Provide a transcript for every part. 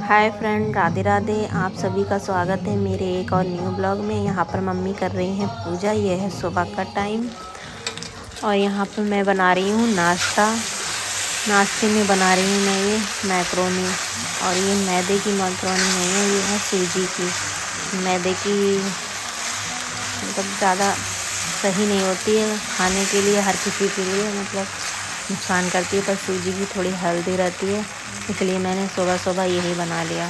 Hi friend, Radhe Radhe. आप सभी का स्वागत है मेरे एक और न्यू ब्लॉग में। यहाँ पर मम्मी कर रही हैं पूजा। ये है सुबह का टाइम और यहाँ पर मैं बना रही हूँ नाश्ता। नाश्ते में बना रही हूँ मैं ये मैक्रोनी। और ये मैदे की मैक्रोनी नहीं है, ये है सूजी की। मैदे की मतलब ज़्यादा सही नहीं होती है खाने के लिए, हर किसी के लिए मतलब नुकसान करती है, पर सूजी की थोड़ी हेल्दी रहती है, इसलिए मैंने सुबह सुबह यही बना लिया।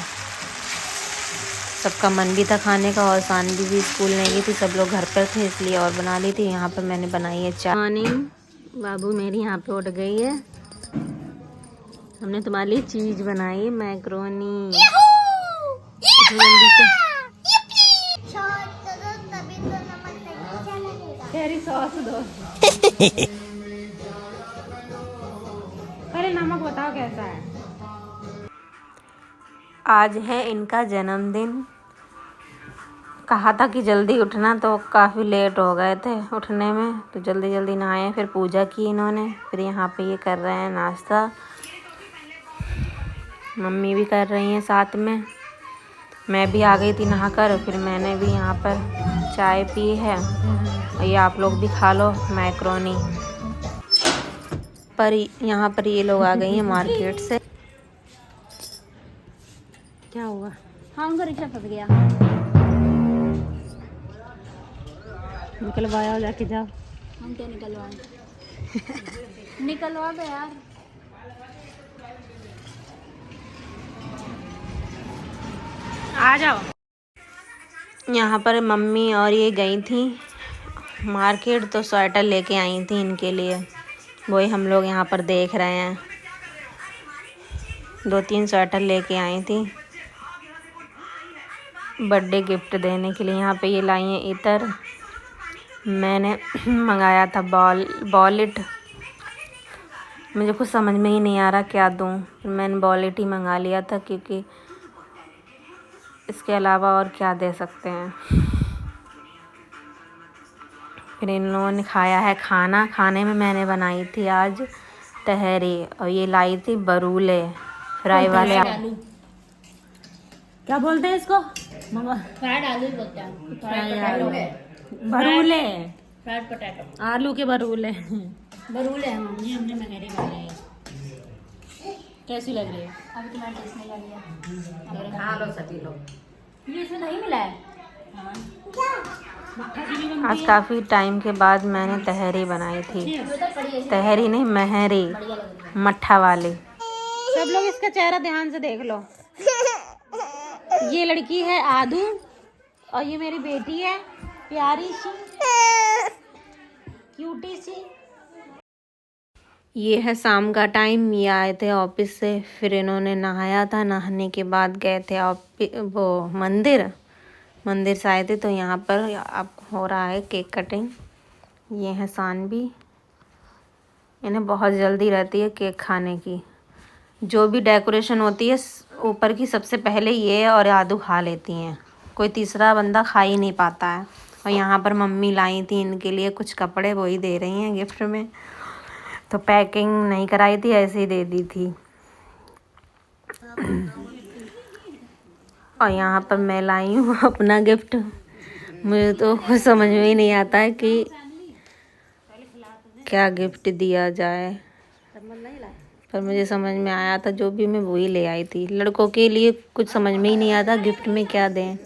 सबका मन भी था खाने का और सानवी भी स्कूल नहीं गई थी, सब लोग घर पर थे इसलिए और बना ली थी। यहाँ पर मैंने बनाई है चाय। मॉर्निंग, बाबू मेरी यहाँ पे उठ गई है। हमने तुम्हारे लिए चीज़ बनाई है मैक्रोनी। जल्दी से सॉस दो। पहले नमक बताओ कैसा है। आज है इनका जन्मदिन। कहा था कि जल्दी उठना, तो काफ़ी लेट हो गए थे उठने में, तो जल्दी जल्दी नहाए, फिर पूजा की इन्होंने, फिर यहाँ पे ये कर रहे हैं नाश्ता। मम्मी भी कर रही हैं साथ में। मैं भी आ गई थी नहाकर, फिर मैंने भी यहाँ पर चाय पी है। और ये आप लोग भी खा लो मैक्रोनी। पर यहाँ पर ये लोग आ गई हैं मार्केट से। क्या हुआ? हाँ, उनका रिक्शा फंस गया। निकलवाया, लेके जाओ। हम क्या निकलवाए? निकलवा दो यार। आ जाओ। यहाँ पर मम्मी और ये गई थी मार्केट, तो स्वेटर लेके आई थी इनके लिए। वही हम लोग यहाँ पर देख रहे हैं। 2-3 स्वेटर लेके आई थी बर्थडे गिफ्ट देने के लिए। यहाँ पे ये लाई हैं इतर। मैंने मंगाया था बॉलिट। मुझे कुछ समझ में ही नहीं आ रहा क्या दूँ, मैंने बॉलिट ही मंगा लिया था, क्योंकि इसके अलावा और क्या दे सकते हैं। फिर इन लोगों ने खाया है खाना। खाने में मैंने बनाई थी आज तहरी, और ये लाई थी बरूले फ्राई वाले। क्या बोलते हैं इसको? फ्राइड आलू बोलते हैं। बरूले, फ्राइड पोटैटो, आलू के बरूले। बरूले हैं मम्मी, हमने मंगेरी बनाई है। कैसी लग रही है? अभी तुम्हारे टेस्ट नहीं लगी है। खा लो सभी लोग। ये इसमें नहीं मिला है। आज काफ़ी टाइम के बाद मैंने तहरी बनाई थी। तहरी नहीं, महरी, मट्ठा वाली। सब लोग इसका चेहरा ध्यान से देख लो। ये लड़की है आदू और ये मेरी बेटी है प्यारी सी, क्यूटी सी। ये है शाम का टाइम। ये आए थे ऑफिस से, फिर इन्होंने नहाया था। नहाने के बाद गए थे वो मंदिर से आए थे, तो यहाँ पर अब हो रहा है केक कटिंग। ये है सानवी। इन्हें बहुत जल्दी रहती है केक खाने की। जो भी डेकोरेशन होती है ऊपर की, सबसे पहले ये और आदू खा लेती हैं, कोई तीसरा बंदा खा ही नहीं पाता है। और यहाँ पर मम्मी लाई थी इनके लिए कुछ कपड़े, वही दे रही हैं गिफ्ट में। तो पैकिंग नहीं कराई थी, ऐसे ही दे दी थी। और यहाँ पर मैं लाई हूँ अपना गिफ्ट। मुझे तो कुछ समझ में ही नहीं आता है कि क्या गिफ्ट दिया जाए, पर मुझे समझ में आया था जो भी मैं वही ले आई थी। लड़कों के लिए कुछ समझ में ही नहीं आता गिफ्ट में क्या दें।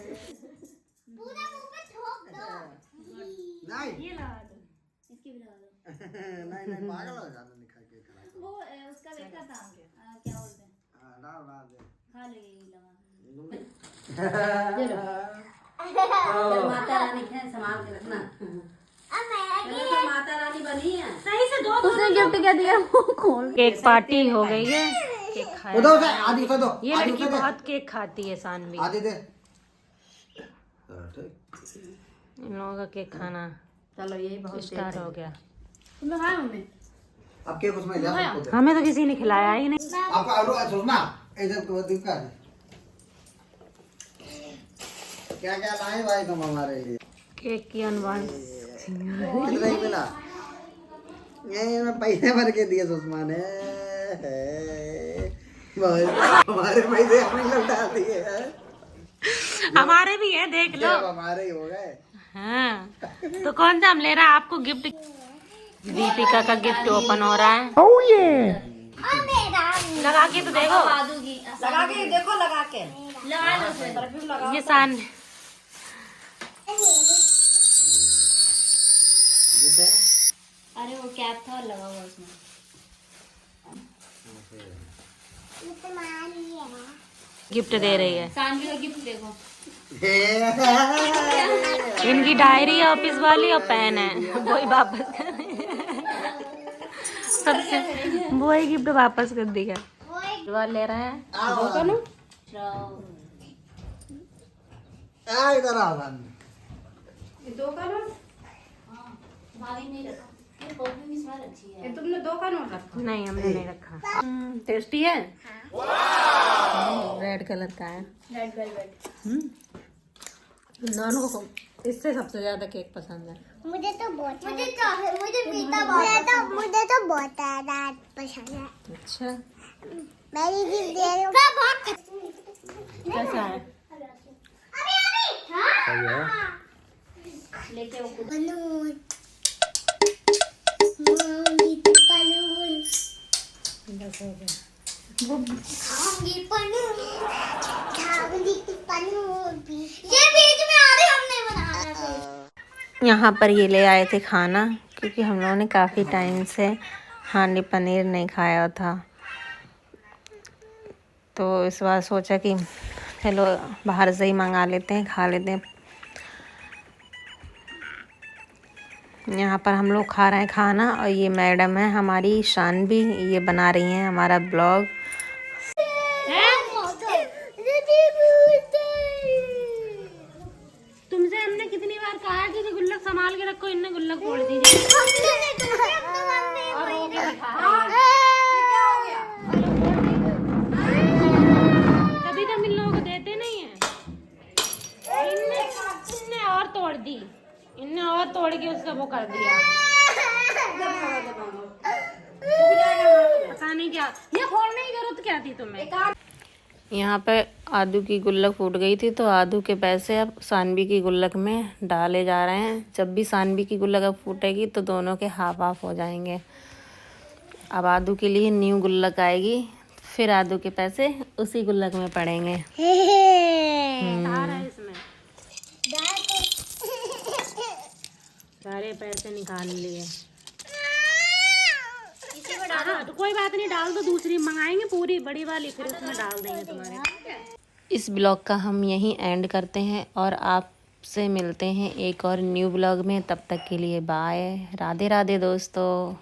माता रानी है, संभाल के रखना। माता रानी बनी है। सही से दो। उसने गिफ्ट क्या दिया? केक पार्टी हो गई है। केक खाया। दो। ये लड़की बहुत केक खाती है सानवी। आदि दे। इन लोगों का केक खाना चलो यही बहुत स्टार्ट हो गया। तुमने खाया मम्मी? अब केक उसमें जा सकते हो। हमें तो किसी ने खिलाया ही नहीं। आपको आलू सोचना इधर तो दिक्कत क्या लाए भाई तुम हमारे लिए? केक की अनवान कितना ही मिला? ये मैं पैसे भर के दिए सुषमा ने। भाई हमारे पैसे हमने लौटा दिए हैं। हमारे भी है, देख लो। अब हमारे ही हो गए। हाँ, तो कौन सा हम ले रहा है आपको गिफ्ट? दीपिका का गिफ्ट ओपन हो रहा है। लगा के तो देखो, लगा के देखो, लगा के लगा लो उसमें, परफ्यूम लगा। ये सान अरे वो कैप था लगा हुआ उसमें। गिफ्ट दे रही है। सानवी का गिफ्ट देखो। इनकी डायरी है ऑफिस वाली और पेन है, वही वापस सबसे वही गिफ्ट वापस कर दिया। ले रहा है इधर आओ भाभी। भाभी नहीं रखा, ये परफ्यूम इस बार अच्छी है। तुमने 2 का नोट रखा? नहीं, हमने नहीं रखा। टेस्टी है। रेड कलर का है। Red velvet. दोनों को इससे सबसे ज्यादा केक पसंद है। मुझे तो बहुत पीता बहुत ज्यादा पसंद है। अच्छा, मेरी भी दे रही हूँ। कैसा है? लेके वो बलून खाऊंगी तो बलून खाऊंगी बलून खाऊंगी तो बलून ये बीच में आ रहे हमने बनाया। यहाँ पर ये ले आए थे खाना, क्योंकि हम लोगों ने काफ़ी टाइम से हांडी पनीर नहीं खाया था, तो इस बार सोचा कि चलो बाहर से ही मंगा लेते हैं, खा लेते हैं। यहाँ पर हम लोग खा रहे हैं खाना, और ये मैडम है हमारी शानवी, ये बना रही हैं हमारा ब्लॉग। तुमसे हमने कितनी बार कहा कि गुल्लक संभाल के रखो, इनने गुल्लक फोड़ दी। तभी तो हम इन लोगों को देते नहीं है। इनने और तोड़ दी, इनने और तोड़ के उसका वो कर दिया। पता नहीं क्या, ये फोड़ने की जरूरत क्या थी तुम्हें? यहाँ पे आदू की गुल्लक फूट गई थी, तो आदू के पैसे अब सानवी की गुल्लक में डाले जा रहे हैं। जब भी सानवी की गुल्लक अब फूटेगी तो दोनों के हाफ हाफ हो जाएंगे। अब आदू के लिए न्यू गुल्लक आएगी, फिर आदू के पैसे उसी गुल्लक में पड़ेंगे। इसमें सारे पैसे निकाल लिए। हाँ, तो कोई बात नहीं, डाल दो, दूसरी मंगाएंगे पूरी बड़ी वाली, फिर उसमें डाल देंगे तुम्हारे। इस ब्लॉग का हम यहीं एंड करते हैं, और आपसे मिलते हैं एक और न्यू ब्लॉग में। तब तक के लिए बाय, राधे राधे दोस्तों।